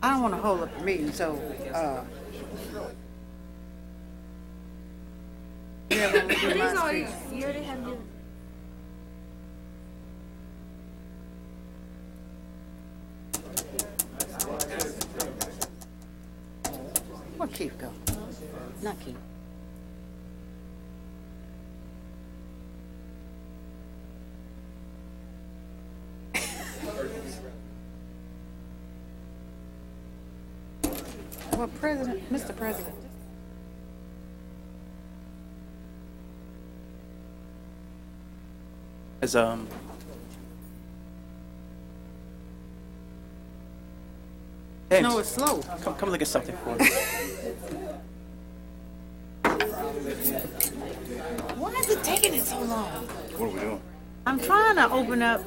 I don't want to hold up the meeting, so, yeah, when we do my speech. You already have your. Where Keith go? Not Keith. Well, President, Mr. President. As James, No, it's slow. come look at something for me. Why is it taking it so long? What are we doing? I'm trying to open up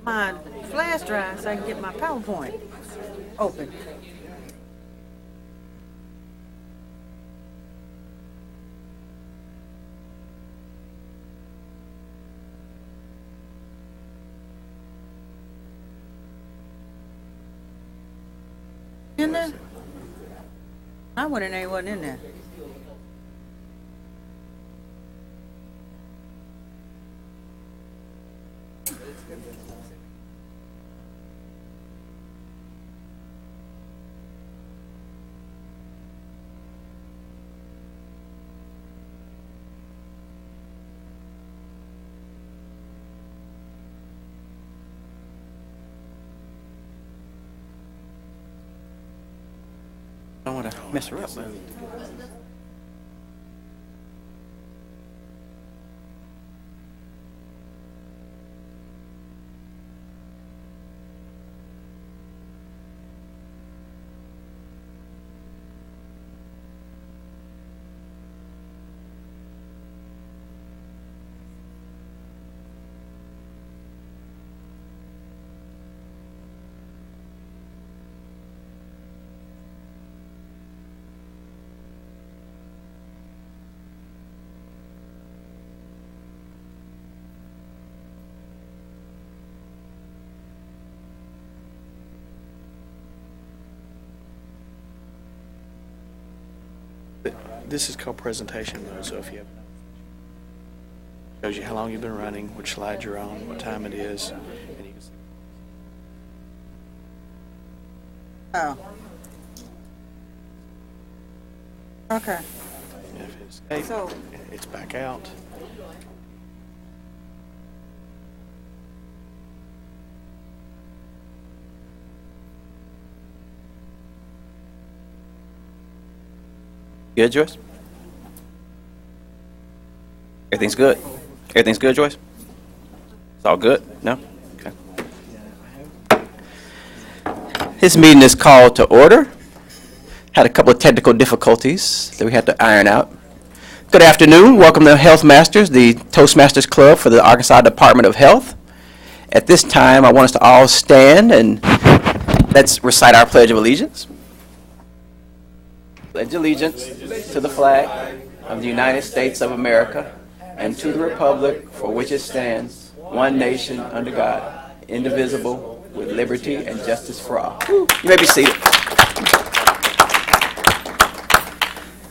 my flash drive so I can get my PowerPoint open. In there? I went in there, it wasn't in there. I don't want to mess her up, but This is called presentation mode, so if you have, shows you how long you've been running, which slide you're on, what time it is, and you can see. Oh. Okay. And if it's escape, So- it's back out. good, Joyce? Everything's good? Everything's good, Joyce? It's all good? No? Okay. This meeting is called to order. Had a couple of technical difficulties that we had to iron out. Good afternoon. Welcome to Healthmasters, the Toastmasters Club for the Arkansas Department of Health. At this time, I want us to all stand and let's recite our Pledge of Allegiance. Pledge allegiance to the flag of the United States of America and to the republic for which it stands, one nation under God, indivisible, with liberty and justice for all. You may be seated.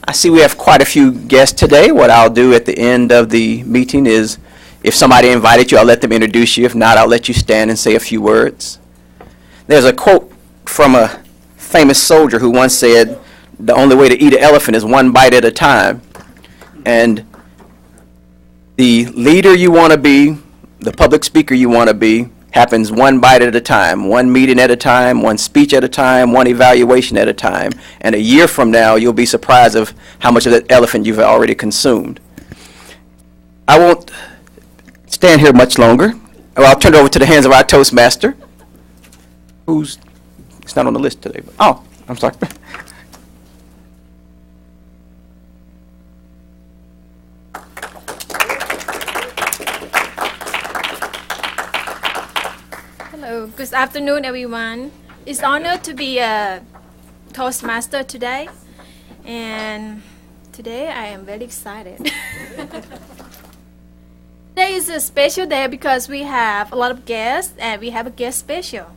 I see we have quite a few guests today. What I'll do at the end of the meeting is, if somebody invited you, I'll let them introduce you. If not, I'll let you stand and say a few words. There's a quote from a famous soldier who once said, "The only way to eat an elephant is one bite at a time." And the leader you want to be, the public speaker you want to be, happens one bite at a time, one meeting at a time, one speech at a time, one evaluation at a time. And a year from now, you'll be surprised of how much of that elephant you've already consumed. I won't stand here much longer. Well, I'll turn it over to the hands of our Toastmaster, who's, it's not on the list today. But, oh, I'm sorry. Hello, good afternoon, everyone. It's an honor to be a Toastmaster today, and today I am very excited. Today is a special day because we have a lot of guests, and we have a guest special.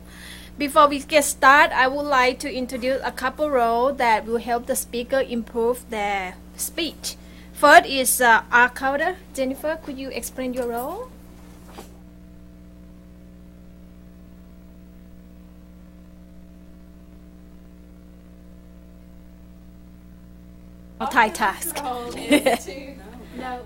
Before we get started, I would like to introduce a couple roles that will help the speaker improve their speech. First is our coder. Jennifer, could you explain your role? Multitask. No.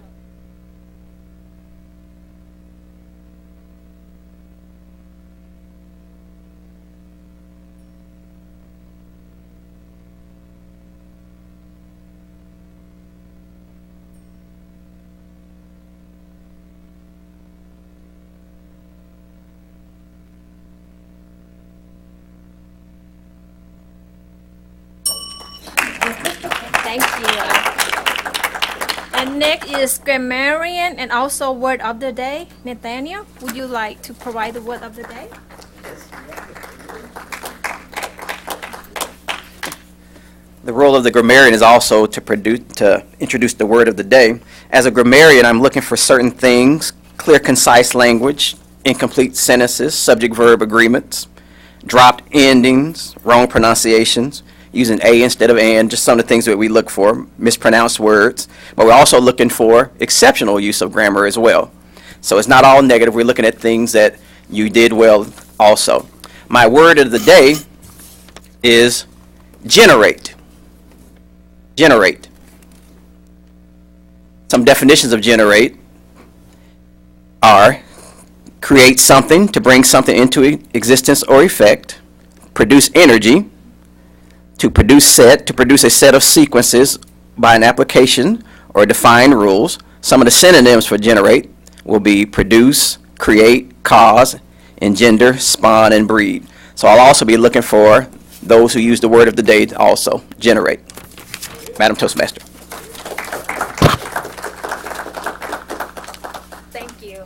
Thank you. And next is grammarian and also word of the day. Nathaniel, would you like to provide the word of the day? The role of the grammarian is also to introduce the word of the day. As a grammarian, I'm looking for certain things: clear, concise language, incomplete sentences, subject-verb agreements, dropped endings, wrong pronunciations, using a instead of and, just some of the things that we look for, mispronounced words. But we're also looking for exceptional use of grammar as well. So it's not all negative. We're looking at things that you did well also. My word of the day is generate. Generate. Some definitions of generate are create something, to bring something into existence or effect, produce energy, to produce a set of sequences by an application or define rules. Some of the synonyms for generate will be produce, create, cause, engender, spawn, and breed. So I'll also be looking for those who use the word of the day to also generate. Madam Toastmaster. Thank you.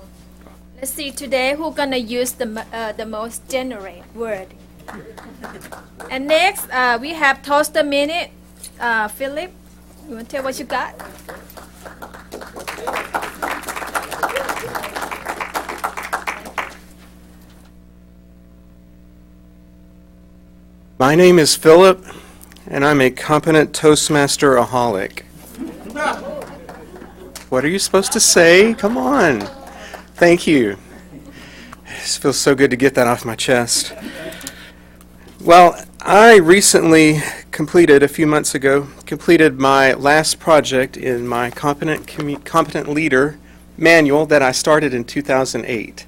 Let's see today who's gonna use the most generate word. And next, we have Toaster Minute. Philip, you want to tell what you got? My name is Philip, and I'm a competent Toastmaster-aholic. What are you supposed to say? Come on. Thank you. It feels so good to get that off my chest. Well, I recently a few months ago, completed my last project in my Competent Leader manual that I started in 2008.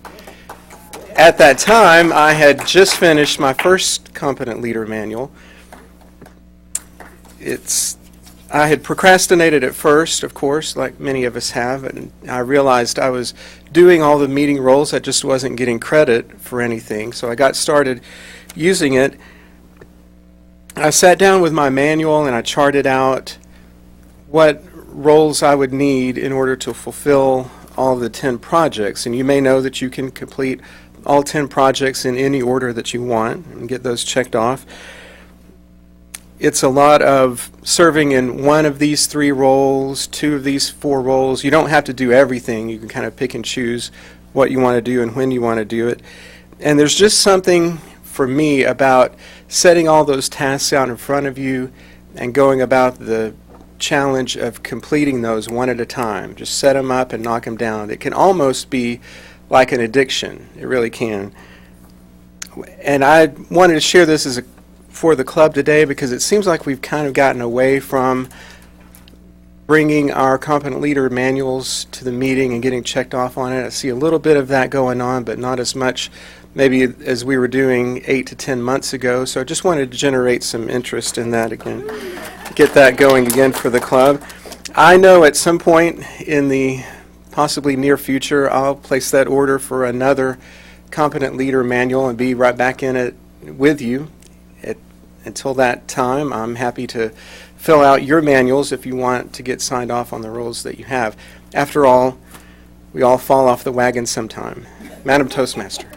At that time, I had just finished my first Competent Leader manual. I had procrastinated at first, of course, like many of us have, and I realized I was doing all the meeting roles. I just wasn't getting credit for anything, so I got started using it. I sat down with my manual and I charted out what roles I would need in order to fulfill all the 10 projects. And you may know that you can complete all 10 projects in any order that you want and get those checked off. It's a lot of serving in one of these 3 roles, 2 of these 4 roles. You don't have to do everything. You can kind of pick and choose what you want to do and when you want to do it. And there's just something for me about setting all those tasks out in front of you and going about the challenge of completing those one at a time. Just set them up and knock them down. It can almost be like an addiction. It really can. And I wanted to share this for the club today because it seems like we've kind of gotten away from bringing our Competent Leader manuals to the meeting and getting checked off on it. I see a little bit of that going on, but not as much maybe as we were doing 8 to 10 months ago. So I just wanted to generate some interest in that again, get that going again for the club. I know at some point in the possibly near future, I'll place that order for another Competent Leader manual and be right back in it with you. Until that time, I'm happy to fill out your manuals if you want to get signed off on the roles that you have. After all, we all fall off the wagon sometime. Madam Toastmaster.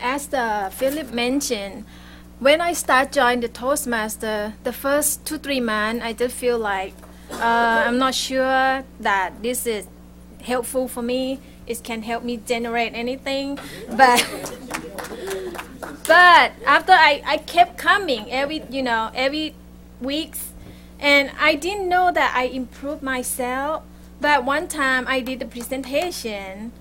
As Philip mentioned, when I joined the Toastmaster, the first 2-3 months, I just feel like I'm not sure that this is helpful for me. It can help me generate anything, but after I kept coming every weeks, and I didn't know that I improved myself. But one time I did a presentation.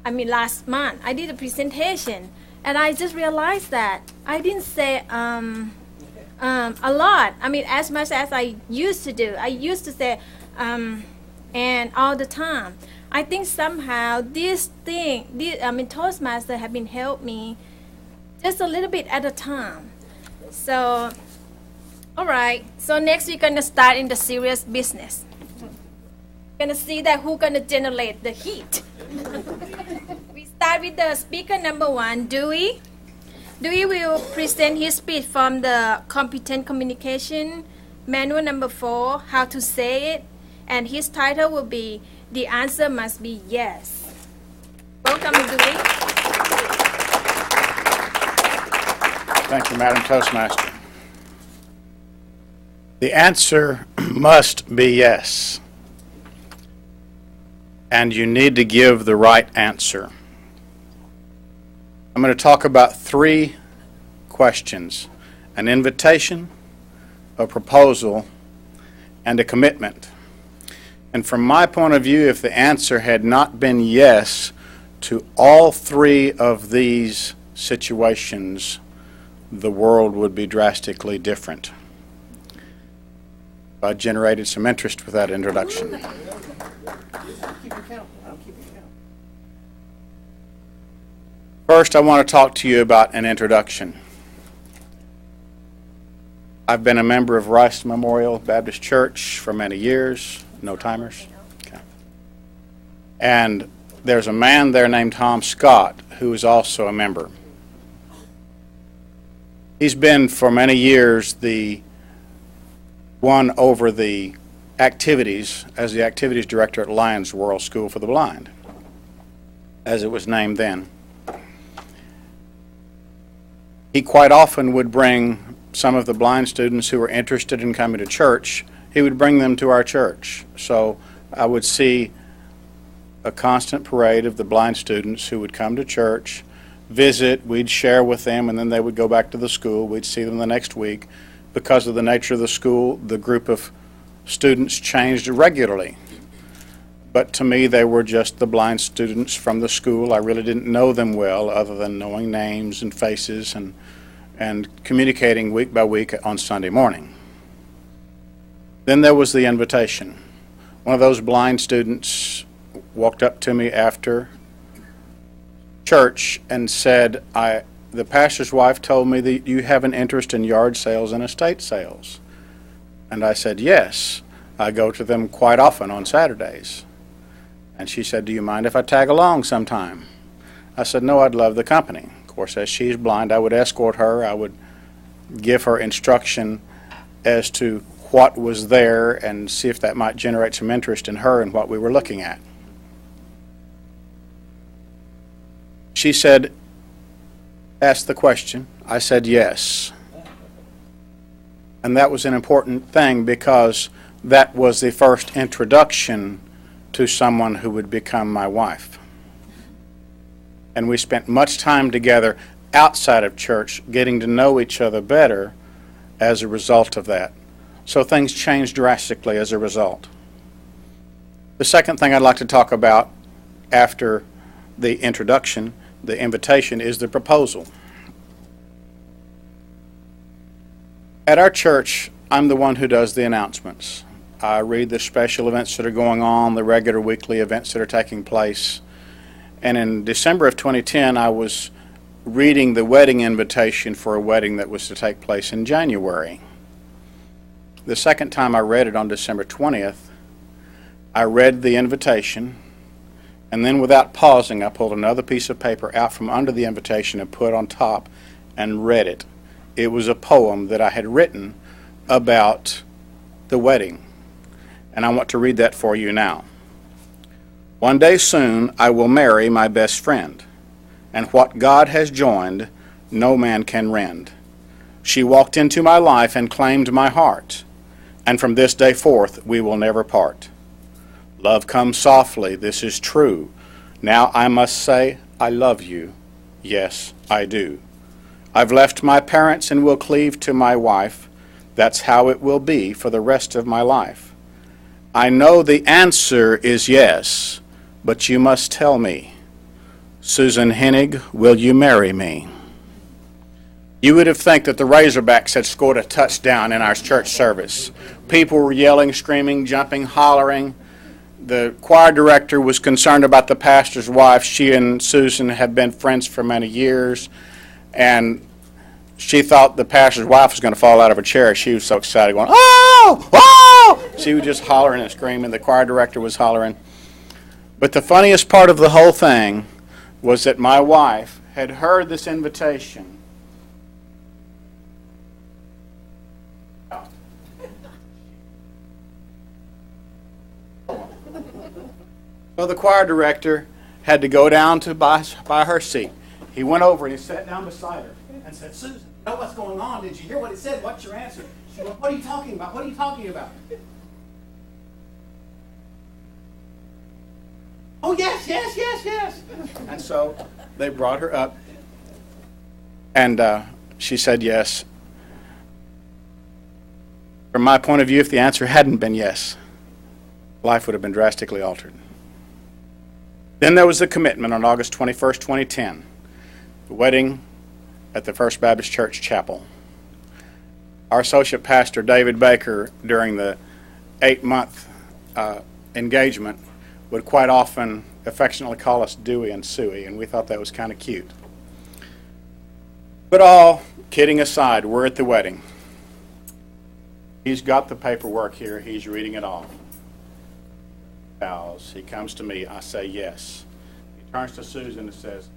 Last month I did a presentation, and I just realized that I didn't say a lot. As much as I used to do. I used to say and all the time. I think somehow Toastmaster have been help me just a little bit at a time. So, all right. So next we're gonna start in the serious business. Gonna see that who's gonna generate the heat. We start with the speaker number 1, Dewey. Dewey will present his speech from the competent communication manual number 4, how to say it, and his title will be "The Answer Must Be Yes." Welcome, Dewey. Thank you, Madam Toastmaster. The answer must be yes. And you need to give the right answer. I'm going to talk about 3 questions: an invitation, a proposal, and a commitment. And from my point of view, if the answer had not been yes to all 3 of these situations, the world would be drastically different. I generated some interest with that introduction. First, I want to talk to you about an introduction. I've been a member of Rice Memorial Baptist Church for many years. No timers? Okay. And there's a man there named Tom Scott who is also a member. He's been for many years the one over the activities as the activities director at Lions World School for the Blind, as it was named then. He quite often would bring some of the blind students who were interested in coming to church, he would bring them to our church. So I would see a constant parade of the blind students who would come to church, visit, we'd share with them, and then they would go back to the school. We'd see them the next week. Because of the nature of the school, the group of students changed regularly. But to me, they were just the blind students from the school. I really didn't know them well, other than knowing names and faces and communicating week by week on Sunday morning. Then there was the invitation. One of those blind students walked up to me after church and said, the pastor's wife told me that you have an interest in yard sales and estate sales. And I said, yes. I go to them quite often on Saturdays. And she said, do you mind if I tag along sometime? I said, no, I'd love the company. Of course, as she's blind, I would escort her. I would give her instruction as to what was there and see if that might generate some interest in her and what we were looking at. She said, ask the question. I said yes. And that was an important thing because that was the first introduction to someone who would become my wife. And we spent much time together outside of church getting to know each other better as a result of that. So things changed drastically as a result. The second thing I'd like to talk about after the introduction, the invitation, is the proposal. At our church, I'm the one who does the announcements. I read the special events that are going on, the regular weekly events that are taking place. And in December of 2010, I was reading the wedding invitation for a wedding that was to take place in January. The second time I read it on December 20th, I read the invitation, and then without pausing, I pulled another piece of paper out from under the invitation and put on top and read it. It was a poem that I had written about the wedding, and I want to read that for you now. One day soon I will marry my best friend, and what God has joined, no man can rend. She walked into my life and claimed my heart. and from this day forth we will never part. Love comes softly, this is true. Now I must say I love you. Yes, I do. I've left my parents and will cleave to my wife. That's how it will be for the rest of my life. I know the answer is yes, but you must tell me. Susan Hennig, will you marry me? You would have think that the Razorbacks had scored a touchdown in our church service. People were yelling, screaming, jumping, hollering. The choir director was concerned about the pastor's wife. She and Susan had been friends for many years, and she thought the pastor's wife was going to fall out of her chair. She was so excited, going, "Oh! Oh!" She was just hollering and screaming. The choir director was hollering. But the funniest part of the whole thing was that my wife had heard this invitation. So the choir director had to go down to by her seat. He went over and he sat down beside her and said, "Susan, you know what's going on? Did you hear what it said? What's your answer?" She went, "What are you talking about? What are you talking about?" "Oh, yes, yes, yes, yes." And so they brought her up, and she said yes. From my point of view, if the answer hadn't been yes, life would have been drastically altered. Then there was the commitment on August 21st, 2010, the wedding at the First Baptist Church Chapel. Our associate pastor, David Baker, during the 8-month engagement, would quite often affectionately call us Dewey and Suey, and we thought that was kind of cute. But all kidding aside, we're at the wedding. He's got the paperwork here. He's reading it off. He comes to me. I say yes. He turns to Susan and says,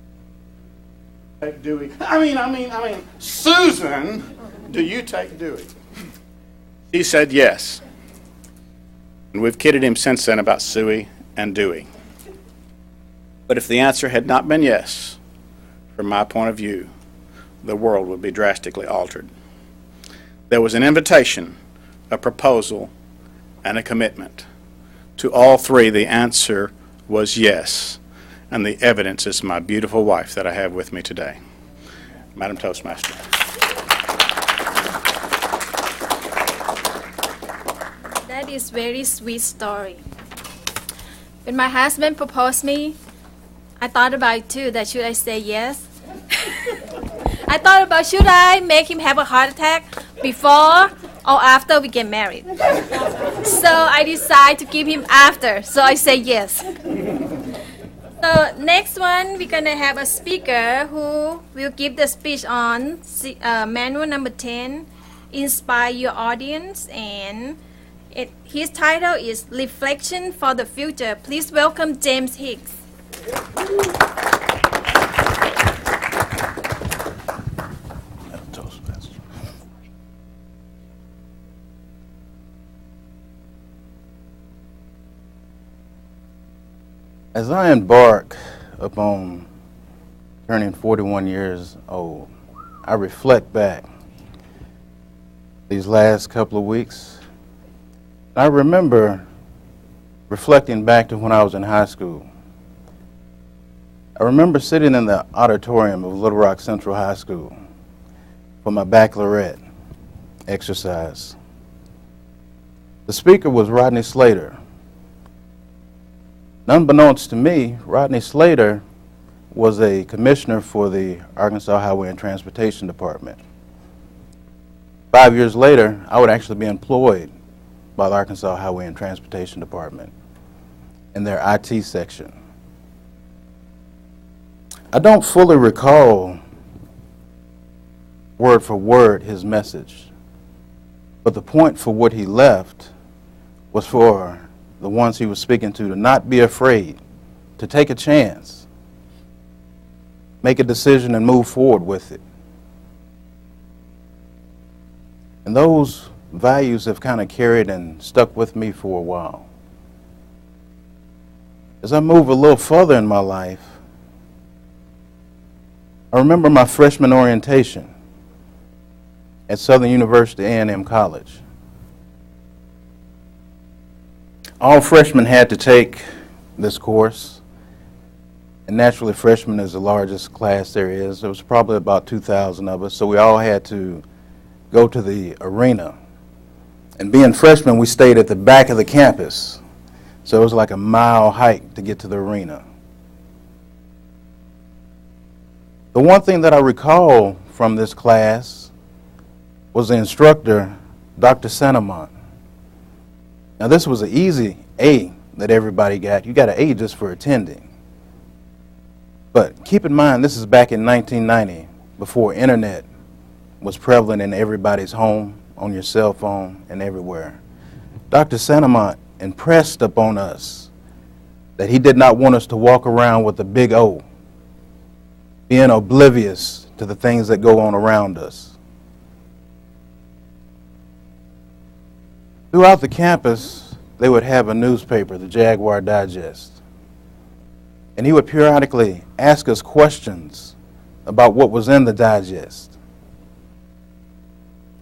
"Take Dewey." I mean, Susan, do you take Dewey? He said yes. And we've kidded him since then about Suey and Dewey. But if the answer had not been yes, from my point of view, the world would be drastically altered. There was an invitation, a proposal, and a commitment. To all three, the answer was yes, and the evidence is my beautiful wife that I have with me today. Madam Toastmaster. That is very sweet story. When my husband proposed me, I thought about it too, that should I say yes? I thought about, should I make him have a heart attack before or after we get married? So I decided to give him after, so I say yes. So next one, we're going to have a speaker who will give the speech on manual number 10, Inspire Your Audience, and his title is Reflection for the Future. Please welcome James Hicks. As I embark upon turning 41 years old, I reflect back these last couple of weeks. I remember reflecting back to when I was in high school. I remember sitting in the auditorium of Little Rock Central High School for my baccalaureate exercise. The speaker was Rodney Slater. Unbeknownst to me, Rodney Slater was a commissioner for the Arkansas Highway and Transportation Department. 5 years later, I would actually be employed by the Arkansas Highway and Transportation Department in their IT section. I don't fully recall word for word his message, but the point for what he left was for the ones he was speaking to not be afraid, to take a chance, make a decision and move forward with it. And those values have kind of carried and stuck with me for a while. As I move a little further in my life, I remember my freshman orientation at Southern University A&M College. all freshmen had to take this course. And naturally, freshman is the largest class there is. There was probably about 2,000 of us, so we all had to go to the arena. And being freshmen, we stayed at the back of the campus. So it was like a mile hike to get to the arena. The one thing that I recall from this class was the instructor, Dr. Santamont. Now this was an easy A that everybody got. You got an A just for attending. But keep in mind, this is back in 1990, before internet was prevalent in everybody's home, on your cell phone, and everywhere. Dr. Santamont impressed upon us that he did not want us to walk around with a big O, being oblivious to the things that go on around us. Throughout the campus, they would have a newspaper, the Jaguar Digest. And he would periodically ask us questions about what was in the digest.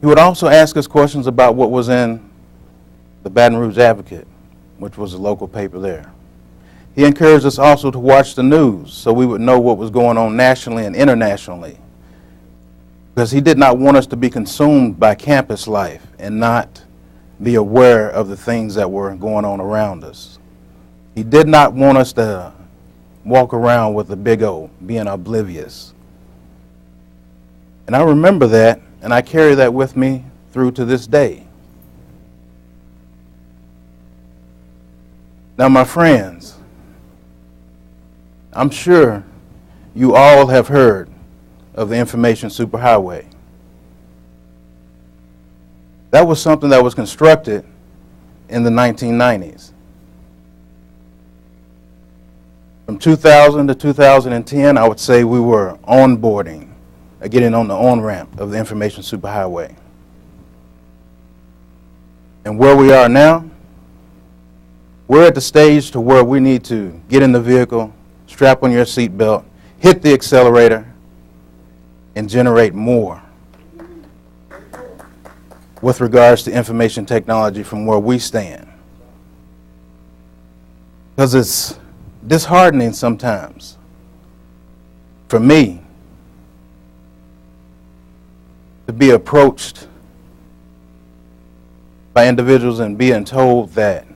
He would also ask us questions about what was in the Baton Rouge Advocate, which was a local paper there. He encouraged us also to watch the news so we would know what was going on nationally and internationally, because he did not want us to be consumed by campus life and not be aware of the things that were going on around us. He did not want us to walk around with a big O, being oblivious. And I remember that, and I carry that with me through to this day. Now, my friends, I'm sure you all have heard of the information superhighway. That was something that was constructed in the 1990s. From 2000 to 2010, I would say we were onboarding, getting on the on-ramp of the information superhighway. And where we are now, we're at the stage to where we need to get in the vehicle, strap on your seatbelt, hit the accelerator, and generate more with regards to information technology from where we stand. Because it's disheartening sometimes for me to be approached by individuals and being told that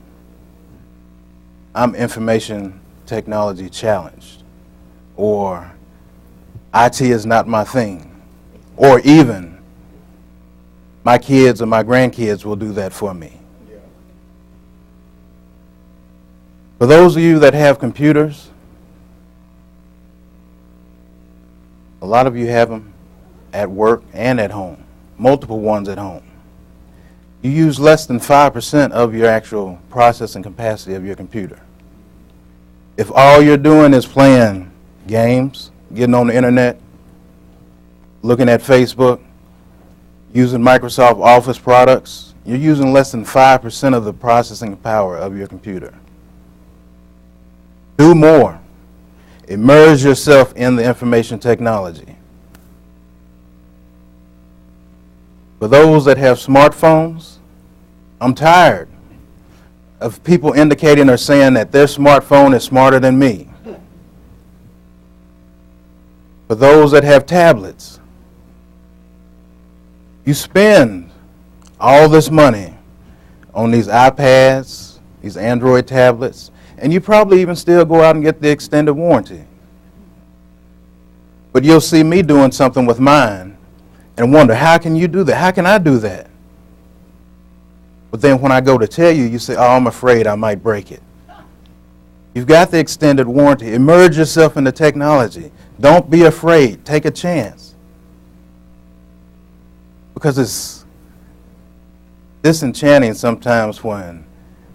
I'm information technology challenged, or IT is not my thing, or even my kids or my grandkids will do that for me. For those of you that have computers, a lot of you have them at work and at home, multiple ones at home. You use less than 5% of your actual processing capacity of your computer. If all you're doing is playing games, getting on the internet, looking at Facebook, using Microsoft Office products, you're using less than 5% of the processing power of your computer. Do more. Immerse yourself in the information technology. For those that have smartphones, I'm tired of people indicating or saying that their smartphone is smarter than me. For those that have tablets, you spend all this money on these iPads, these Android tablets, and you probably even still go out and get the extended warranty. But you'll see me doing something with mine and wonder, how can you do that? How can I do that? But then when I go to tell you, you say, oh, I'm afraid I might break it. You've got the extended warranty. Immerse yourself in the technology. Don't be afraid. Take a chance. Because it's disenchanting sometimes when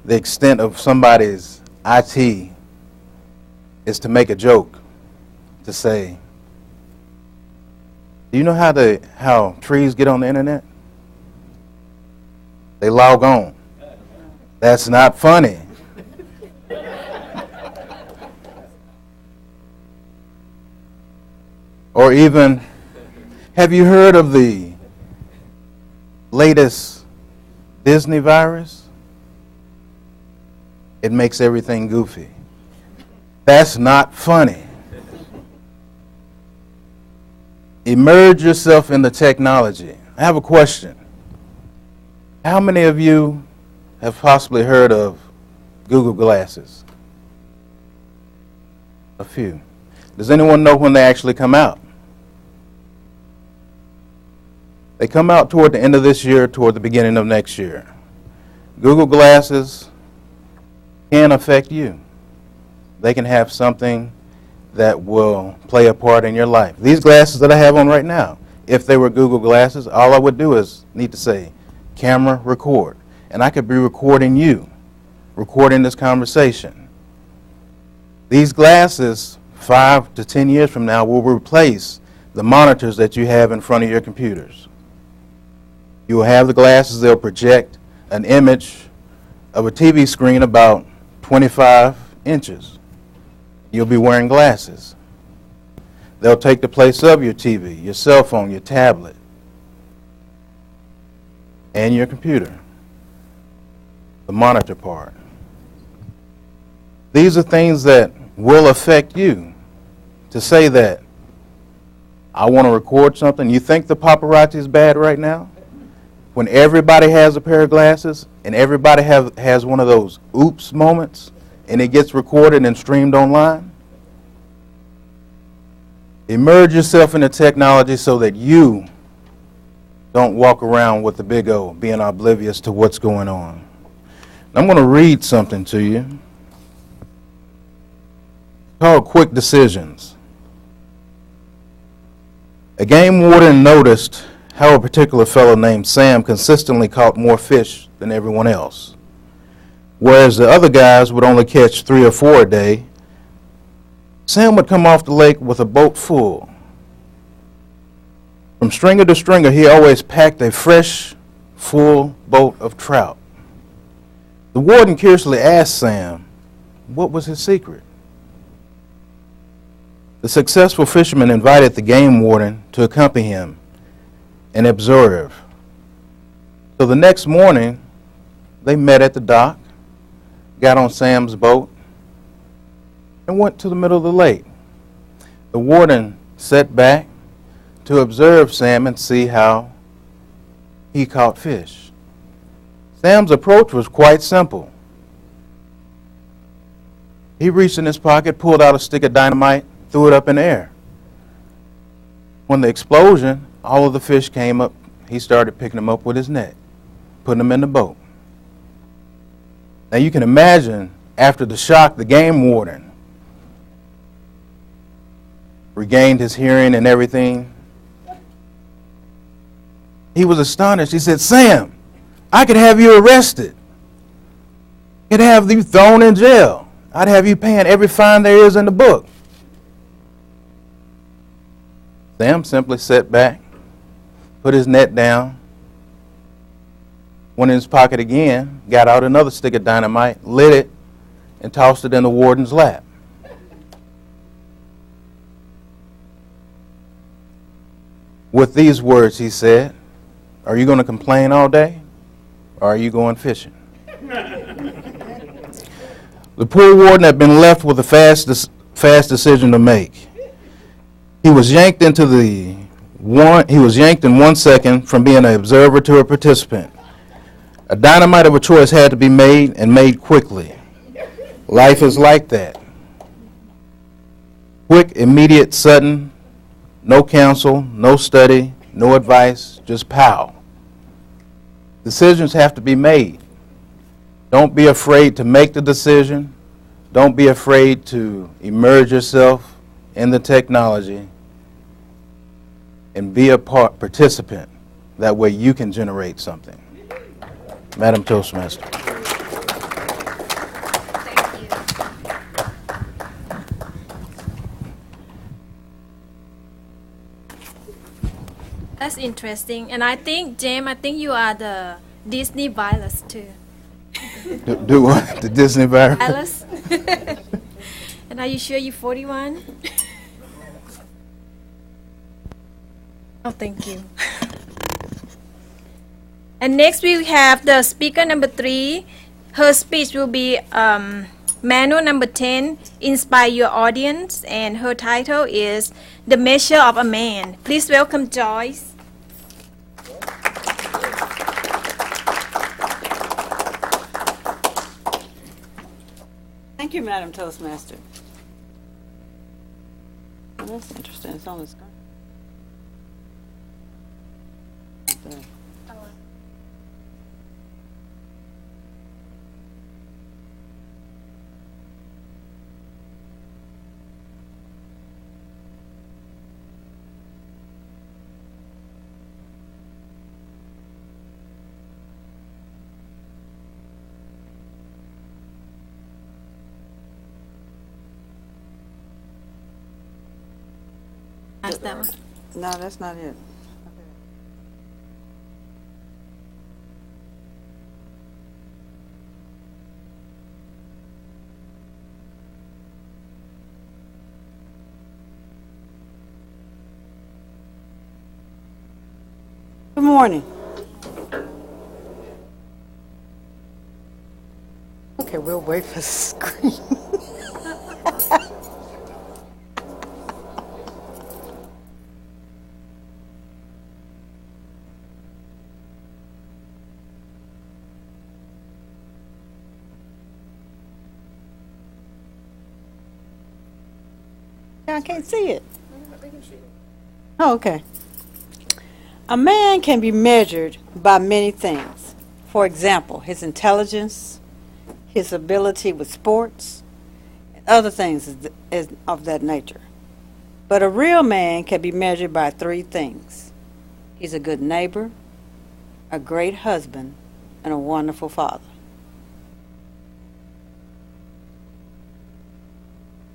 the extent of somebody's IT is to make a joke, to say, do you know how trees get on the internet? They log on. That's not funny. Or even, have you heard of the latest Disney virus? it makes everything goofy. That's not funny. Immerse yourself in the technology. I have a question. How many of you have possibly heard of Google Glasses? A few. Does anyone know when they actually come out? They come out toward the end of this year, toward the beginning of next year. Google Glasses can affect you. They can have something that will play a part in your life. These glasses that I have on right now, if they were Google Glasses, all I would do is need to say, camera, record. And I could be recording you, recording this conversation. These glasses, 5 to 10 years from now, will replace the monitors that you have in front of your computers. You will have the glasses, they'll project an image of a TV screen about 25 inches. You'll be wearing glasses. They'll take the place of your TV, your cell phone, your tablet, and your computer, the monitor part. These are things that will affect you. To say that I want to record something, you think the paparazzi is bad right now? When everybody has a pair of glasses and everybody has one of those oops moments and it gets recorded and streamed online? Immerse yourself in the technology so that you don't walk around with the big O, being oblivious to what's going on. I'm going to read something to you. It's called Quick Decisions. A game warden noticed how a particular fellow named Sam consistently caught more fish than everyone else. Whereas the other guys would only catch 3 or 4 a day, Sam would come off the lake with a boat full. From stringer to stringer, he always packed a fresh, full boat of trout. The warden curiously asked Sam, what was his secret? The successful fisherman invited the game warden to accompany him and observe. So the next morning, they met at the dock, got on Sam's boat, and went to the middle of the lake. The warden sat back to observe Sam and see how he caught fish. Sam's approach was quite simple. He reached in his pocket, pulled out a stick of dynamite, threw it up in the air. When the explosion, all of the fish came up. He started picking them up with his net, putting them in the boat. Now you can imagine, after the shock, the game warden regained his hearing and everything. He was astonished. He said, Sam, I could have you arrested. I could have you thrown in jail. I'd have you paying every fine there is in the book. Sam simply sat back, put his net down, went in his pocket again, got out another stick of dynamite, lit it, and tossed it in the warden's lap. With these words, he said, are you going to complain all day, or are you going fishing? The poor warden had been left with a fast decision to make. He was yanked in 1 second from being an observer to a participant. A dynamite of a choice had to be made, and made quickly. Life is like that. Quick, immediate, sudden, no counsel, no study, no advice, just pow. Decisions have to be made. Don't be afraid to make the decision. Don't be afraid to immerse yourself in the technology and be a participant. That way you can generate something. Madam Toastmaster. That's interesting. And I think, James, you are the Disney virus too. Do what? The Disney virus? Alice? And are you sure you're 41? Oh, thank you. And next we have the speaker number 3. Her speech will be manual number 10, Inspire Your Audience, and her title is The Measure of a Man. Please welcome Joyce. Thank you, Madam Toastmaster. Oh, that's interesting. It's on the screen. There. That's that one. No, that's not it. Good morning. Okay, we'll wait for the screen. I can't see it. Oh, okay. A man can be measured by many things. For example, his intelligence, his ability with sports, and other things of that nature. But a real man can be measured by 3 things. He's a good neighbor, a great husband, and a wonderful father.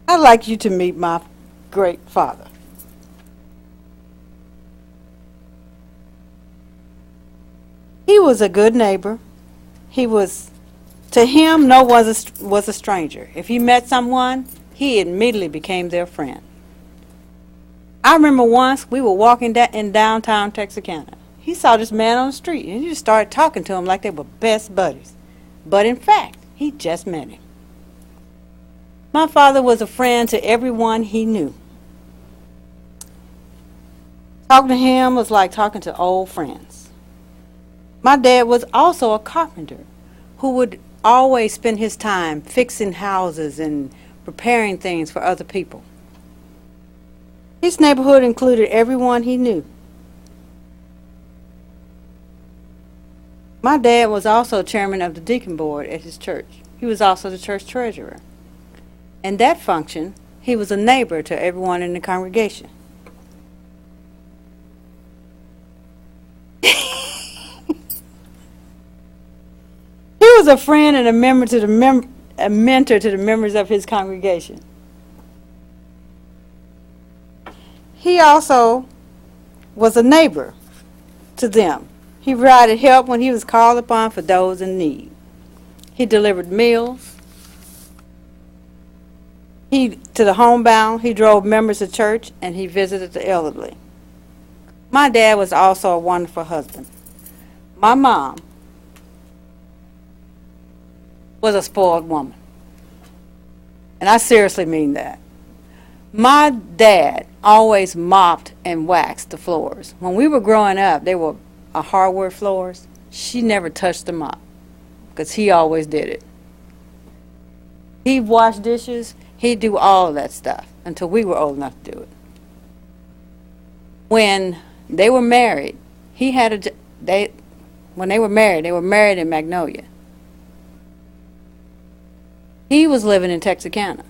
I'd like you to meet my great father. He was a good neighbor. To him, no one was a stranger. If he met someone, he immediately became their friend. I remember once we were walking in downtown Texarkana. He saw this man on the street, and he just started talking to him like they were best buddies. But in fact, he just met him. My father was a friend to everyone he knew. Talking to him was like talking to old friends. My dad was also a carpenter who would always spend his time fixing houses and preparing things for other people. His neighborhood included everyone he knew. My dad was also chairman of the deacon board at his church. He was also the church treasurer. In that function, he was a neighbor to everyone in the congregation. He was a friend and a mentor to the members of his congregation. He also was a neighbor to them. He provided help when he was called upon for those in need. He delivered meals to the homebound. He drove members to church, and he visited the elderly. My dad was also a wonderful husband. My mom was a spoiled woman. And I seriously mean that. My dad always mopped and waxed the floors. When we were growing up, they were hardwood floors. She never touched the mop because he always did it. He'd wash dishes. He'd do all of that stuff until we were old enough to do it. When they were married, when they were married in Magnolia. He was living in Texarkana.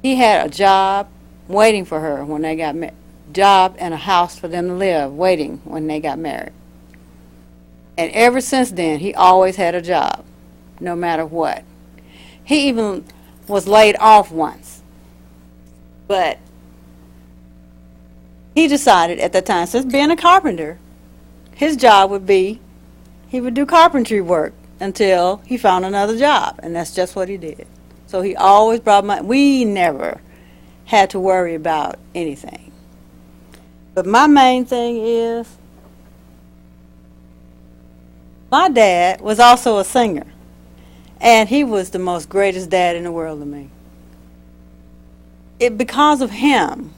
He had a job waiting for her when they got married. Job and a house for them to live waiting when they got married. And ever since then, he always had a job, no matter what. He even was laid off once. But he decided at that time, since being a carpenter, his job would be, he would do carpentry work until he found another job, and that's just what he did. So he always brought money. We never had to worry about anything. But my main thing is, my dad was also a singer. And he was the most greatest dad in the world to me. Because of him,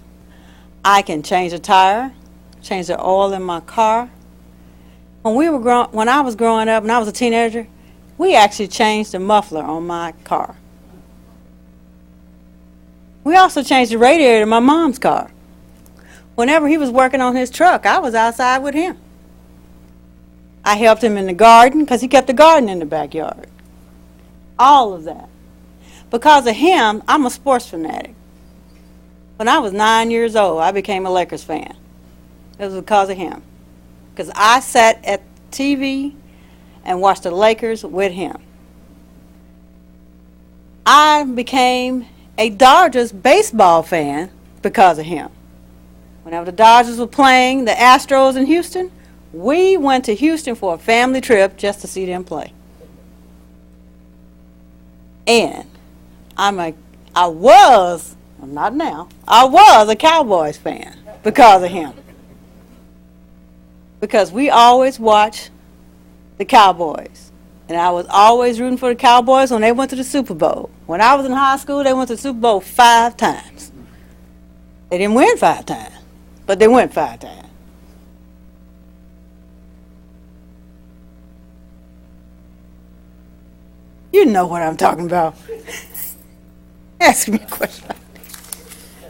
I can change a tire, change the oil in my car. When I was growing up and I was a teenager, we actually changed the muffler on my car. We also changed the radiator in my mom's car. Whenever he was working on his truck, I was outside with him. I helped him in the garden because he kept the garden in the backyard. All of that. Because of him, I'm a sports fanatic. When I was 9 years old, I became a Lakers fan. It was because of him. Because I sat at TV and watched the Lakers with him. I became a Dodgers baseball fan because of him. Whenever the Dodgers were playing the Astros in Houston, we went to Houston for a family trip just to see them play. And I'm not now, I was a Cowboys fan because of him. Because we always watched the Cowboys. And I was always rooting for the Cowboys when they went to the Super Bowl. When I was in high school, they went to the Super Bowl 5 times. They didn't win 5 times, but they went 5 times. You know what I'm talking about. Ask me a question.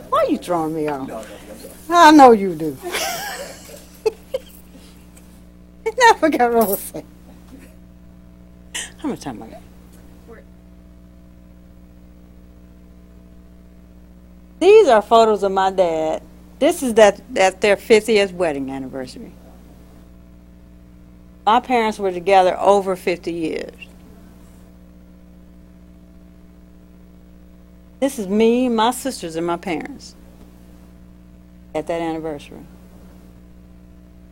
Why are you throwing me off? I know you do. I forgot what I was saying. How much time I got? These are photos of my dad. This is at their 50th wedding anniversary. My parents were together over 50 years. This is me, my sisters, and my parents at that anniversary.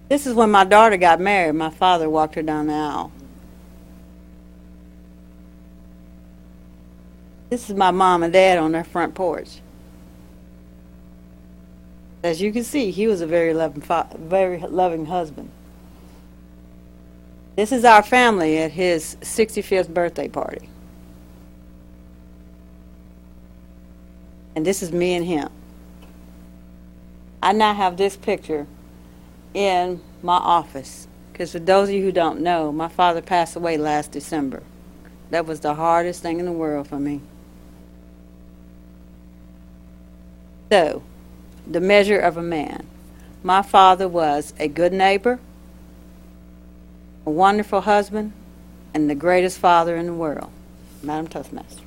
This is when my daughter got married. My father walked her down the aisle. This is my mom and dad on their front porch. As you can see, he was a very loving husband. This is our family at his 65th birthday party. And this is me and him. I now have this picture in my office. Because for those of you who don't know, my father passed away last December. That was the hardest thing in the world for me. So, the measure of a man. My father was a good neighbor, a wonderful husband, and the greatest father in the world. Madam Toastmaster.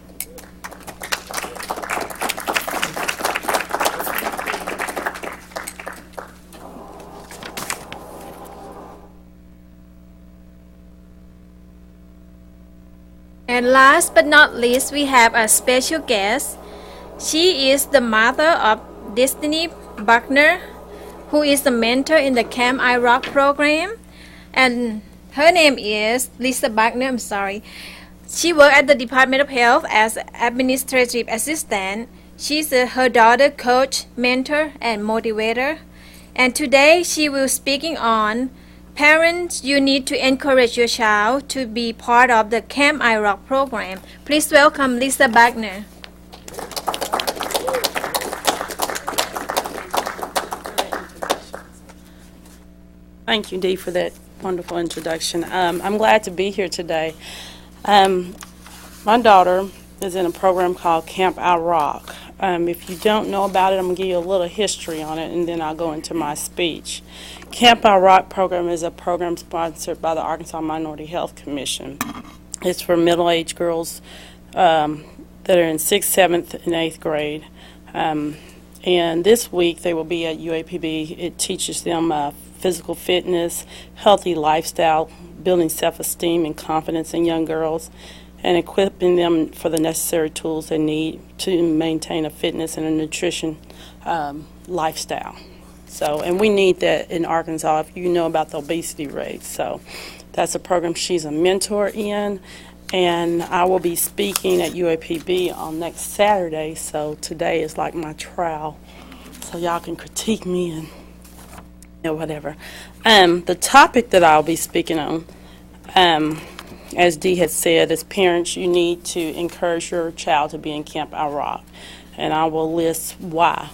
And last but not least, we have a special guest. She is the mother of Destiny Buckner, who is the mentor in the Camp I Rock program. And her name is Lisa Buckner, I'm sorry. She worked at the Department of Health as administrative assistant. She's her daughter, coach, mentor, and motivator. And today she will speaking on parents, you need to encourage your child to be part of the Camp I Rock program. Please welcome Lisa Buckner. Thank you, Dee, for that wonderful introduction. I'm glad to be here today. My daughter is in a program called Camp I Rock. If you don't know about it, I'm going to give you a little history on it, and then I'll go into my speech. Camp I Rock program is a program sponsored by the Arkansas Minority Health Commission. It's for middle-aged girls that are in 6th, 7th, and 8th grade. And this week they will be at UAPB. It teaches them physical fitness, healthy lifestyle, building self-esteem and confidence in young girls, and equipping them for the necessary tools they need to maintain a fitness and a nutrition lifestyle. So, and we need that in Arkansas if you know about the obesity rate. So that's a program she's a mentor in, and I will be speaking at UAPB on next Saturday, so today is like my trial, so y'all can critique me and whatever. The topic that I'll be speaking on As Dee has said, as parents, you need to encourage your child to be in Camp Our Rock, and I will list why.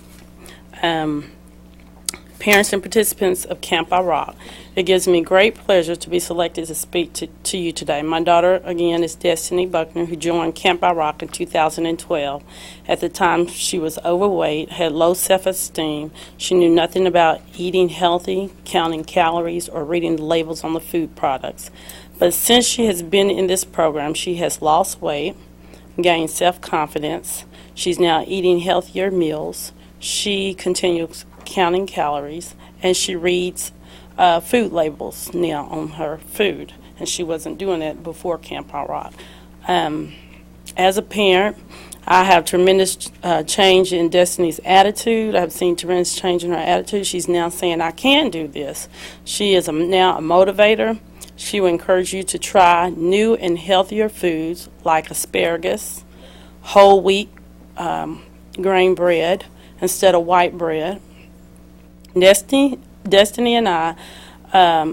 Parents and participants of Camp Our Rock, it gives me great pleasure to be selected to speak to you today. My daughter, again, is Destiny Buckner, who joined Camp Our Rock in 2012. At the time, she was overweight, had low self-esteem. She knew nothing about eating healthy, counting calories, or reading the labels on the food products. But since she has been in this program, she has lost weight, gained self-confidence. She's now eating healthier meals. She continues counting calories, and she reads food labels now on her food, and she wasn't doing that before Camp Our Rock. As a parent, I have tremendous change in Destiny's attitude. I've seen tremendous change in her attitude. She's now saying, I can do this. She is now a motivator. She will encourage you to try new and healthier foods like asparagus, whole wheat grain bread instead of white bread. Destiny and I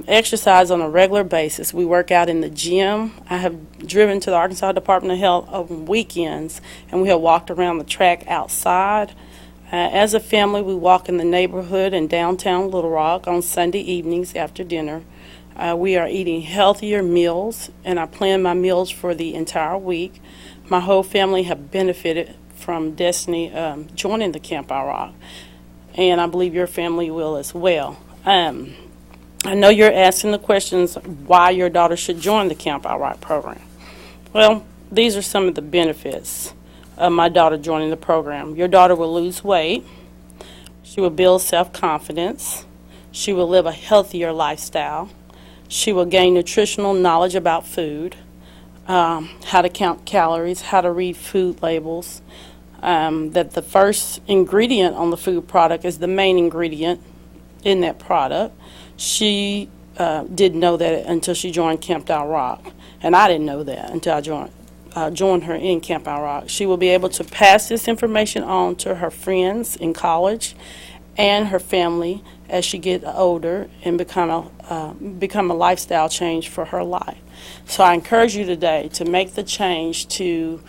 exercise on a regular basis. We work out in the gym. I have driven to the Arkansas Department of Health on weekends, and we have walked around the track outside. As a family, we walk in the neighborhood in downtown Little Rock on Sunday evenings after dinner. We are eating healthier meals, and I plan my meals for the entire week. My whole family have benefited from Destiny joining the Camp Our Rock, and I believe your family will as well. I know you're asking the questions why your daughter should join the Camp Our Rock program. Well, these are some of the benefits of my daughter joining the program. Your daughter will lose weight. She will build self-confidence. She will live a healthier lifestyle. She will gain nutritional knowledge about food, how to count calories, how to read food labels, that the first ingredient on the food product is the main ingredient in that product. She didn't know that until she joined Camp Our Rock, and I didn't know that until I joined her in Camp Our Rock. She will be able to pass this information on to her friends in college and her family as she gets older and become a lifestyle change for her life. So I encourage you today to make the change to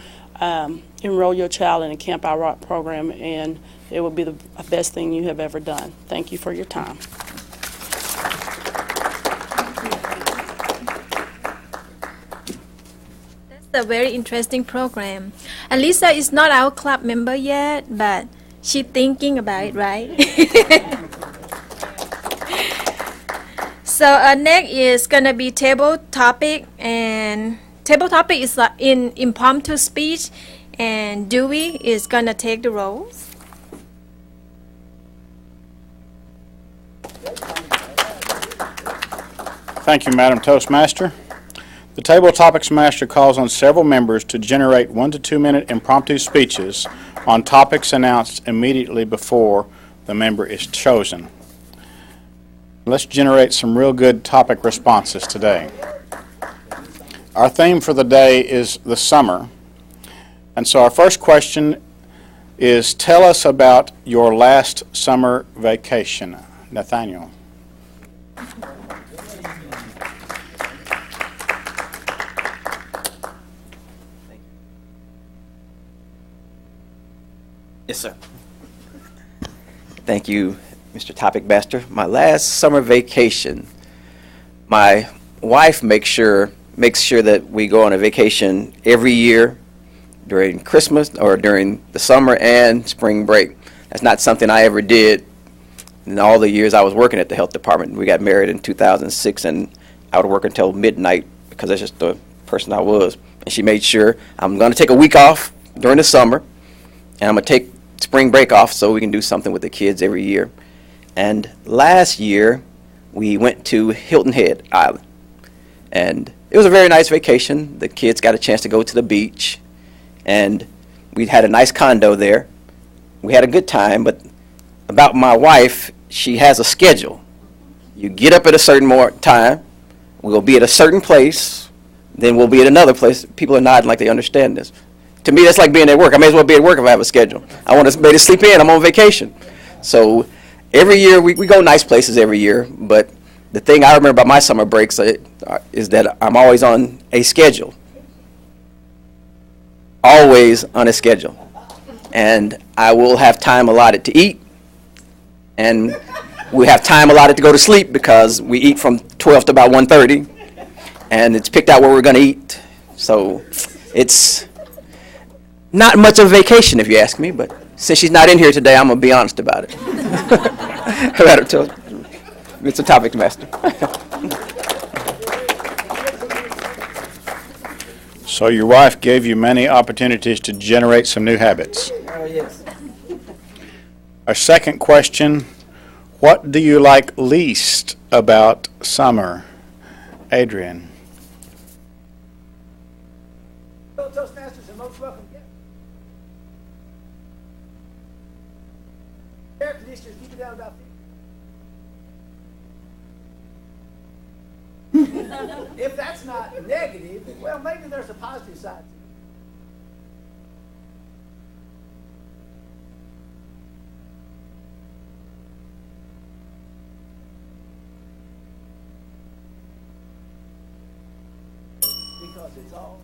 enroll your child in a Camp Our Rock program, and it will be the best thing you have ever done. Thank you for your time. That's a very interesting program. And Lisa is not our club member yet, but she's thinking about it, right? So next is gonna be table topic, and table topic is in impromptu speech, and Dewey is gonna take the roles. Thank you, Madam Toastmaster. The Table Topics Master calls on several members to generate 1 to 2 minute impromptu speeches on topics announced immediately before the member is chosen. Let's generate some real good topic responses today. Our theme for the day is the summer. And so our first question is, tell us about your last summer vacation. Nathaniel. Yes, sir. Thank you, Mr. Topic Master. My last summer vacation, my wife makes sure that we go on a vacation every year during Christmas or during the summer and spring break. That's not something I ever did in all the years I was working at the health department. We got married in 2006, and I would work until midnight because that's just the person I was. And she made sure I'm going to take a week off during the summer, and I'm going to take spring break off so we can do something with the kids every year. And last year, we went to Hilton Head Island. And it was a very nice vacation. The kids got a chance to go to the beach, and we had a nice condo there. We had a good time, but about my wife, she has a schedule. You get up at a certain time, we'll be at a certain place, then we'll be at another place. People are nodding like they understand this. To me, that's like being at work. I may as well be at work if I have a schedule. I want to be able to sleep in. I'm on vacation. So every year, we go nice places every year, but the thing I remember about my summer breaks is that I'm always on a schedule. Always on a schedule. And I will have time allotted to eat, and we have time allotted to go to sleep because we eat from 12 to about 1:30, and it's picked out where we're going to eat. So it's not much of a vacation, if you ask me, but since she's not in here today, I'm going to be honest about it. It's a topic, Master. So your wife gave you many opportunities to generate some new habits. Oh, yes. Our second question, what do you like least about summer? Adrian. Toastmasters are most welcome guests. Air conditioners, keep it down about 50. If that's not negative, well, maybe there's a positive side to it. Because it's all.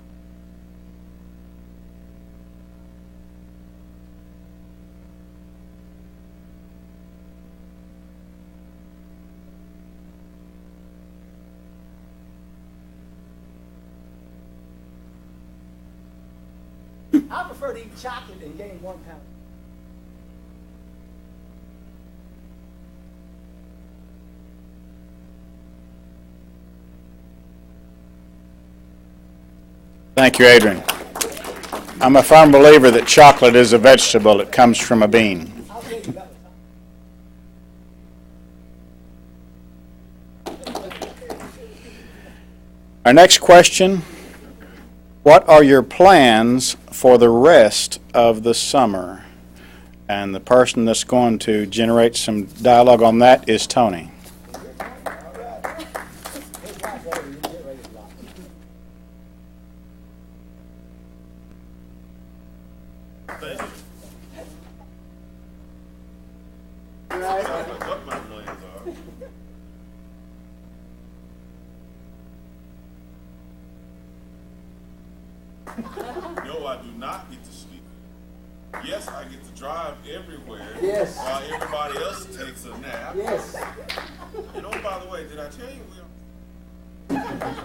I prefer to eat chocolate and gain 1 pound. Thank you, Adrian. I'm a firm believer that chocolate is a vegetable. It comes from a bean. I'll tell you about it. Our next question, what are your plans for the rest of the summer? And the person that's going to generate some dialogue on that is Tony. No, I do not get to sleep. Yes, I get to drive everywhere. Yes. While everybody else takes a nap. Yes. And oh, by the way, did I tell you we have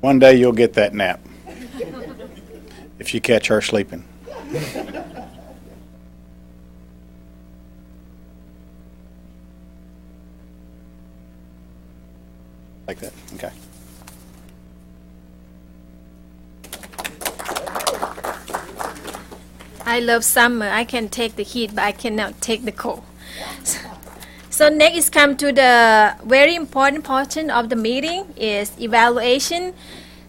One day you'll get that nap if you catch her sleeping. Like that, okay. I love summer. I can take the heat, but I cannot take the cold. So next is come to the very important portion of the meeting is evaluation.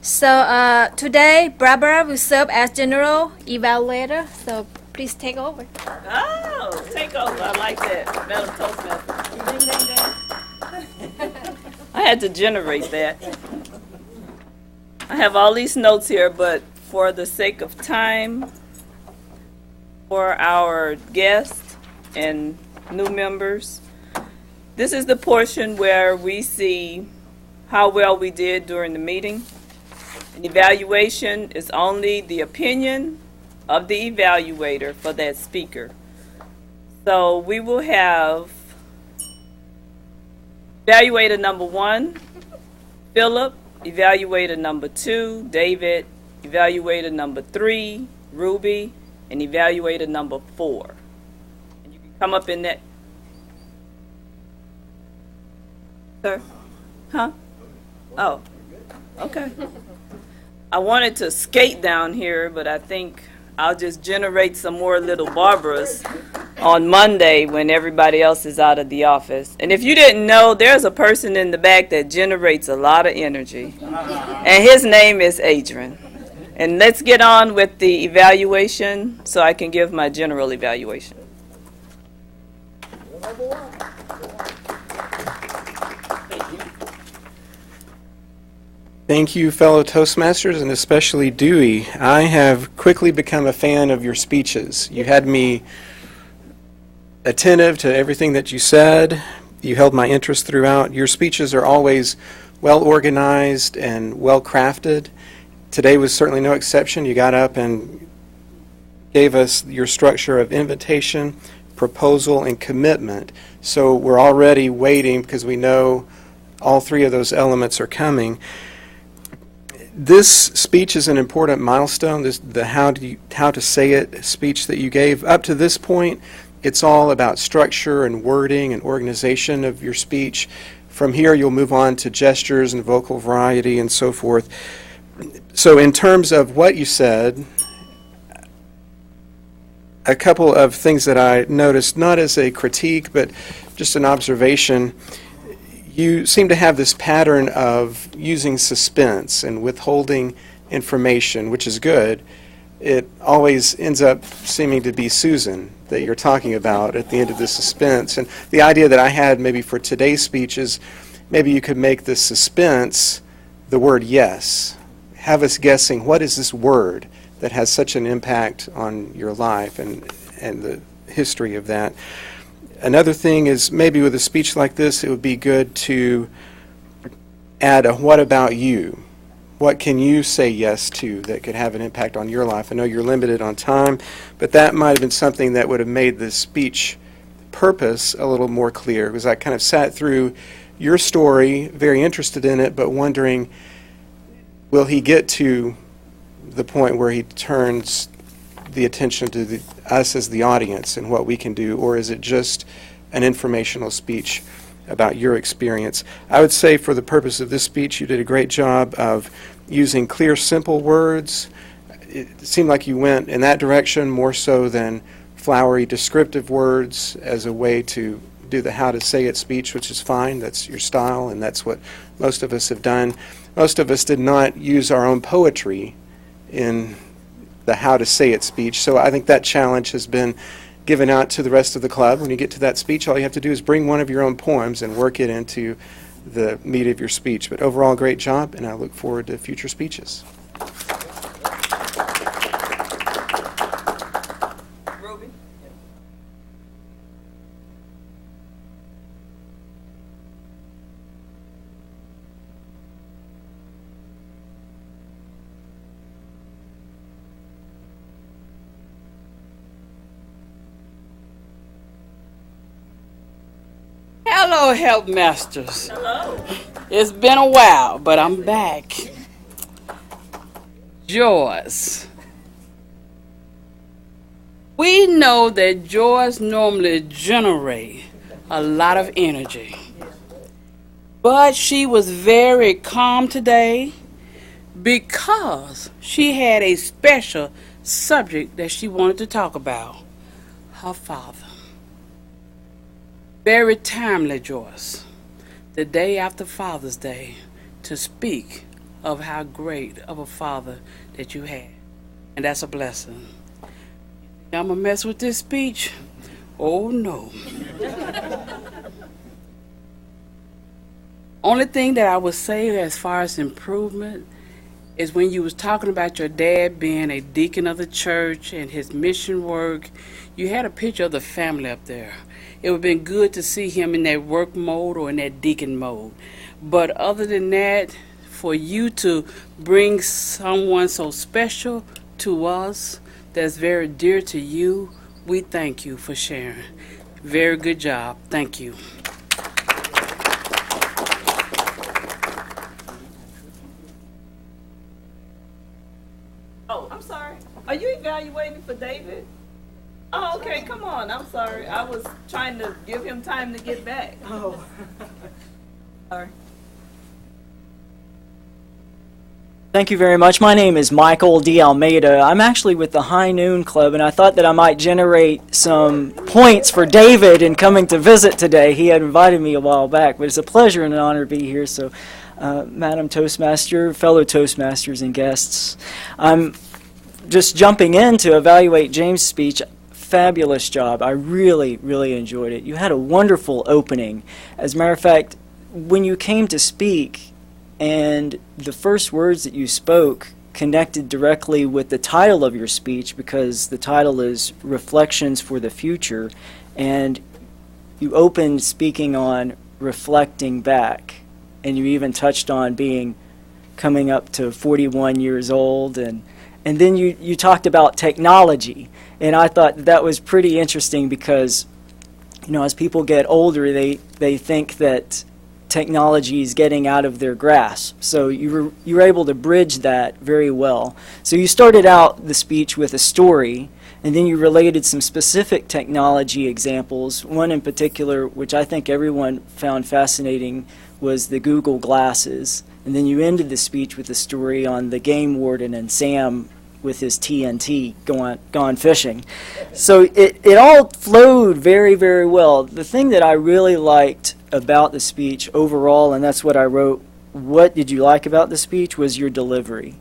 So today, Barbara will serve as general evaluator. So please take over. Oh, take over. I like that. Madam Toastmaster. Ding, ding, ding. I had to generate that. I have all these notes here, but for the sake of time, for our guests and new members, this is the portion where we see how well we did during the meeting. An evaluation is only the opinion of the evaluator for that speaker. So we will have Evaluator number 1, Philip. Evaluator number 2, David. Evaluator number 3, Ruby. And evaluator number 4. And you can come up in that. Sir? Huh? Oh, okay. I wanted to skate down here, but I think I'll just generate some more little Barbaras on Monday when everybody else is out of the office. And if you didn't know, there's a person in the back that generates a lot of energy. And his name is Adrian. And let's get on with the evaluation so I can give my general evaluation. Thank you, fellow Toastmasters, and especially Dewey. I have quickly become a fan of your speeches. You had me attentive to everything that you said. You held my interest throughout. Your speeches are always well organized and well crafted. Today was certainly no exception. You got up and gave us your structure of invitation, proposal, and commitment. So we're already waiting because we know all three of those elements are coming. This speech is an important milestone, the how to say it speech that you gave. Up to this point, it's all about structure and wording and organization of your speech. From here, you'll move on to gestures and vocal variety and so forth. So in terms of what you said, a couple of things that I noticed, not as a critique, but just an observation. You seem to have this pattern of using suspense and withholding information, which is good. It always ends up seeming to be Susan that you're talking about at the end of the suspense. And the idea that I had maybe for today's speech is maybe you could make the suspense the word yes. Have us guessing, what is this word that has such an impact on your life and the history of that? Another thing is maybe with a speech like this, it would be good to add a what about you? What can you say yes to that could have an impact on your life? I know you're limited on time, but that might have been something that would have made the speech purpose a little more clear, because I kind of sat through your story, very interested in it, but wondering, will he get to the point where he turns the attention to us as the audience and what we can do, or is it just an informational speech about your experience? I would say for the purpose of this speech, you did a great job of using clear, simple words. It seemed like you went in that direction more so than flowery, descriptive words as a way to do the how to say it speech, which is fine. That's your style, and that's what most of us have done. Most of us did not use our own poetry in the how to say it speech, so I think that challenge has been given out to the rest of the club. When you get to that speech, all you have to do is bring one of your own poems and work it into the meat of your speech. But overall, great job, and I look forward to future speeches. Ruby? Hello, Healthmasters. Hello. It's been a while, but I'm back. Joyce. We know that Joyce normally generates a lot of energy, but she was very calm today because she had a special subject that she wanted to talk about, her father. Very timely, Joyce, the day after Father's Day, to speak of how great of a father that you had. And that's a blessing. I'm going to mess with this speech? Oh, no. Only thing that I would say as far as improvement is when you was talking about your dad being a deacon of the church and his mission work, you had a picture of the family up there. It would have been good to see him in that work mode or in that deacon mode. But other than that, for you to bring someone so special to us that's very dear to you, we thank you for sharing. Very good job. Thank you. Are you evaluating for David? Oh, okay, come on. I'm sorry. I was trying to give him time to get back. Oh. Sorry. Thank you very much. My name is Michael D. Almeida. I'm actually with the High Noon Club, and I thought that I might generate some points for David in coming to visit today. He had invited me a while back, but it's a pleasure and an honor to be here. So, Madam Toastmaster, fellow Toastmasters and guests, I'm just jumping in to evaluate James' speech. Fabulous job. I really, really enjoyed it. You had a wonderful opening. As a matter of fact, when you came to speak, and the first words that you spoke connected directly with the title of your speech, because the title is Reflections for the Future, and you opened speaking on reflecting back, and you even touched on coming up to 41 years old, and then you talked about technology, and I thought that was pretty interesting because, you know, as people get older, they think that technology is getting out of their grasp. So you were able to bridge that very well. So you started out the speech with a story, and then you related some specific technology examples. One in particular, which I think everyone found fascinating, was the Google glasses. And then you ended the speech with a story on the game warden and Sam with his TNT gone fishing. So it all flowed very, very well. The thing that I really liked about the speech overall, and that's what I wrote, what did you like about the speech, was your delivery.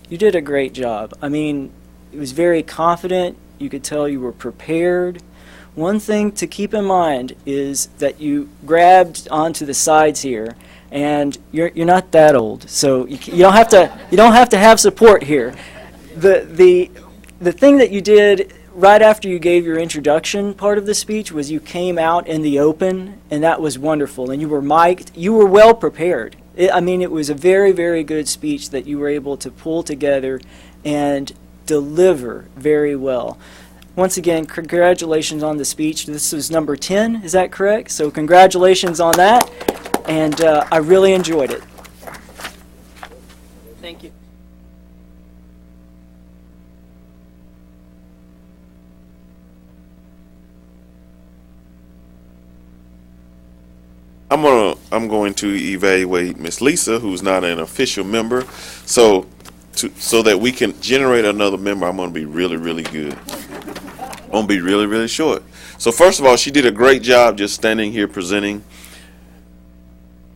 You did a great job. I mean, it was very confident. You could tell you were prepared. One thing to keep in mind is that you grabbed onto the sides here, and you're not that old, so you don't have to have support here. The thing that you did right after you gave your introduction part of the speech was you came out in the open, and that was wonderful. And you were mic'd. You were well prepared. It was a very, very good speech that you were able to pull together and deliver very well. Once again, congratulations on the speech. This was number 10, is that correct? So congratulations on that, and I really enjoyed it. Thank you. I'm going to evaluate Miss Lisa, who's not an official member, so that we can generate another member. I'm going to be really, really good. I'm going to be really, really short. So first of all, she did a great job just standing here presenting,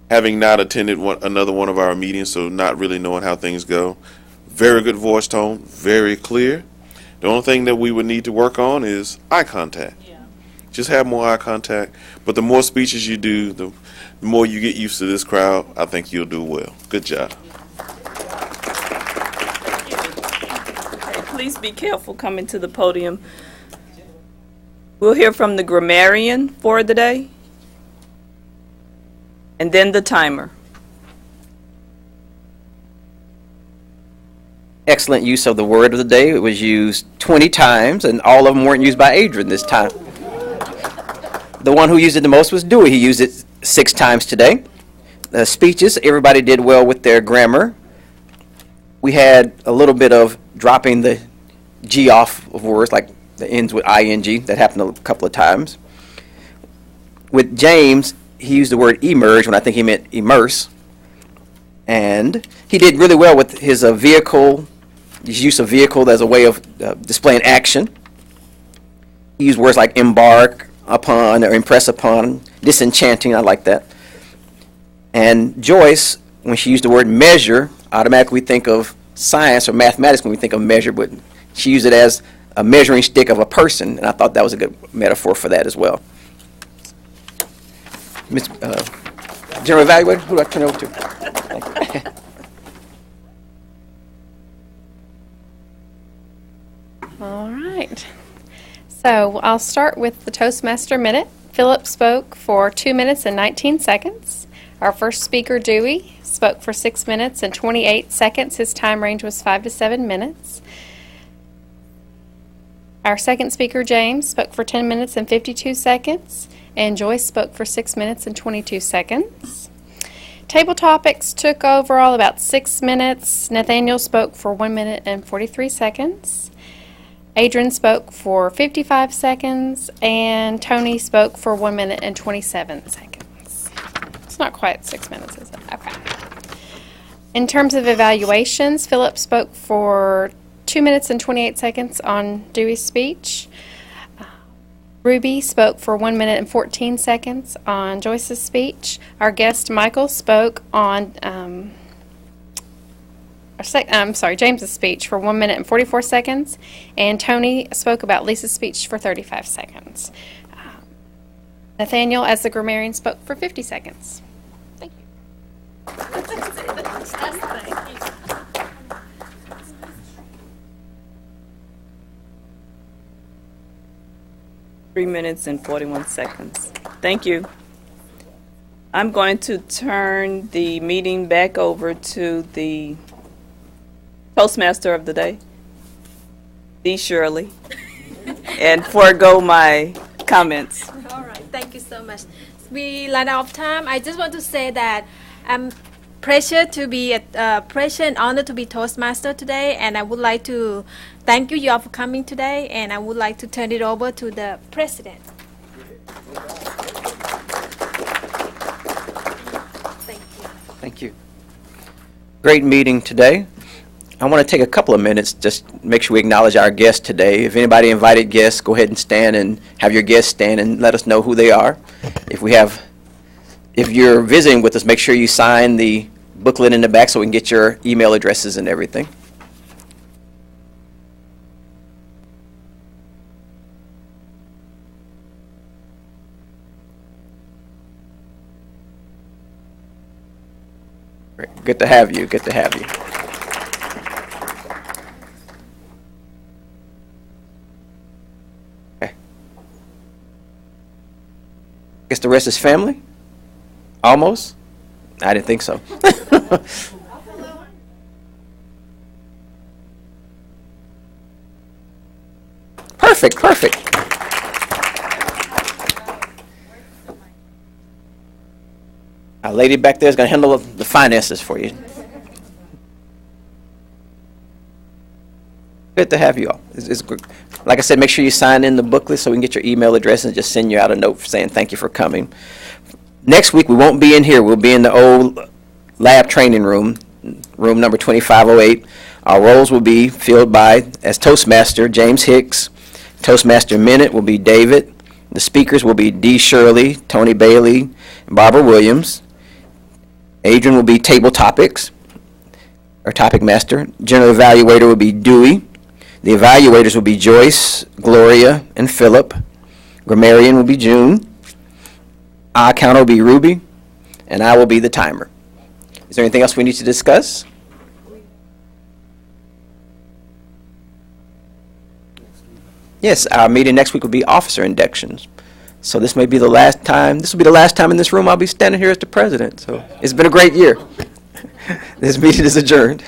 having not attended another one of our meetings, so not really knowing how things go. Very good voice tone, very clear. The only thing that we would need to work on is eye contact. Just have more eye contact. But the more speeches you do, the more you get used to this crowd, I think you'll do well. Good job. Okay, please be careful coming to the podium. We'll hear from the grammarian for the day, and then the timer. Excellent use of the word of the day. It was used 20 times, and all of them weren't used by Adrian this time. The one who used it the most was Dewey. He used it 6 times today. The speeches, everybody did well with their grammar. We had a little bit of dropping the G off of words, like the ends with ing. That happened a couple of times. With James, he used the word emerge when I think he meant immerse. And he did really well with his vehicle, his use of vehicle as a way of displaying action. He used words like embark upon or impress upon, disenchanting, I like that. And Joyce, when she used the word measure, automatically we think of science or mathematics when we think of measure, but she used it as a measuring stick of a person, and I thought that was a good metaphor for that as well. Ms. General Evaluator, who do I turn it over to? Thank you. All right. So I'll start with the Toastmaster minute. Philip spoke for 2 minutes and 19 seconds. Our first speaker, Dewey, spoke for 6 minutes and 28 seconds. His time range was 5 to 7 minutes. Our second speaker, James, spoke for 10 minutes and 52 seconds. And Joyce spoke for 6 minutes and 22 seconds. Table topics took overall about 6 minutes. Nathaniel spoke for 1 minute and 43 seconds. Adrian spoke for 55 seconds, and Tony spoke for 1 minute and 27 seconds. It's not quite 6 minutes, is it? Okay. In terms of evaluations, Philip spoke for 2 minutes and 28 seconds on Dewey's speech. Ruby spoke for 1 minute and 14 seconds on Joyce's speech. Our guest, Michael, spoke on James's speech for 1 minute and 44 seconds, and Tony spoke about Lisa's speech for 35 seconds. Nathaniel, as the grammarian, spoke for 50 seconds. Thank you. 3 minutes and 41 seconds. Thank you. I'm going to turn the meeting back over to the Toastmaster of the day, the Shirley, and forego my comments. All right, thank you so much. We ran out of time. I just want to say that I'm pressure and honored to be Toastmaster today, and I would like to thank you all for coming today, and I would like to turn it over to the President. Thank you. Thank you. Great meeting today. I want to take a couple of minutes, just make sure we acknowledge our guests today. If anybody invited guests, go ahead and stand and have your guests stand and let us know who they are. If you're visiting with us, make sure you sign the booklet in the back so we can get your email addresses and everything. Great. Good to have you. Good to have you. Okay. Guess the rest is family? Almost? I didn't think so. Perfect, perfect. Our lady back there is going to handle the finances for you. Good to have you all. It's good. Like I said, make sure you sign in the booklet so we can get your email address and just send you out a note saying thank you for coming. Next week, we won't be in here. We'll be in the old lab training room, room number 2508. Our roles will be filled by, as Toastmaster, James Hicks. Toastmaster Minute will be David. The speakers will be D. Shirley, Tony Bailey, and Barbara Williams. Adrian will be Table Topics, or Topic Master. General Evaluator will be Dewey. The evaluators will be Joyce, Gloria, and Philip. Grammarian will be June. Eye counter will be Ruby, and I will be the timer. Is there anything else we need to discuss? Yes, our meeting next week will be officer inductions. So this may be the last time, this will be the last time in this room I'll be standing here as the president. So it's been a great year. This meeting is adjourned.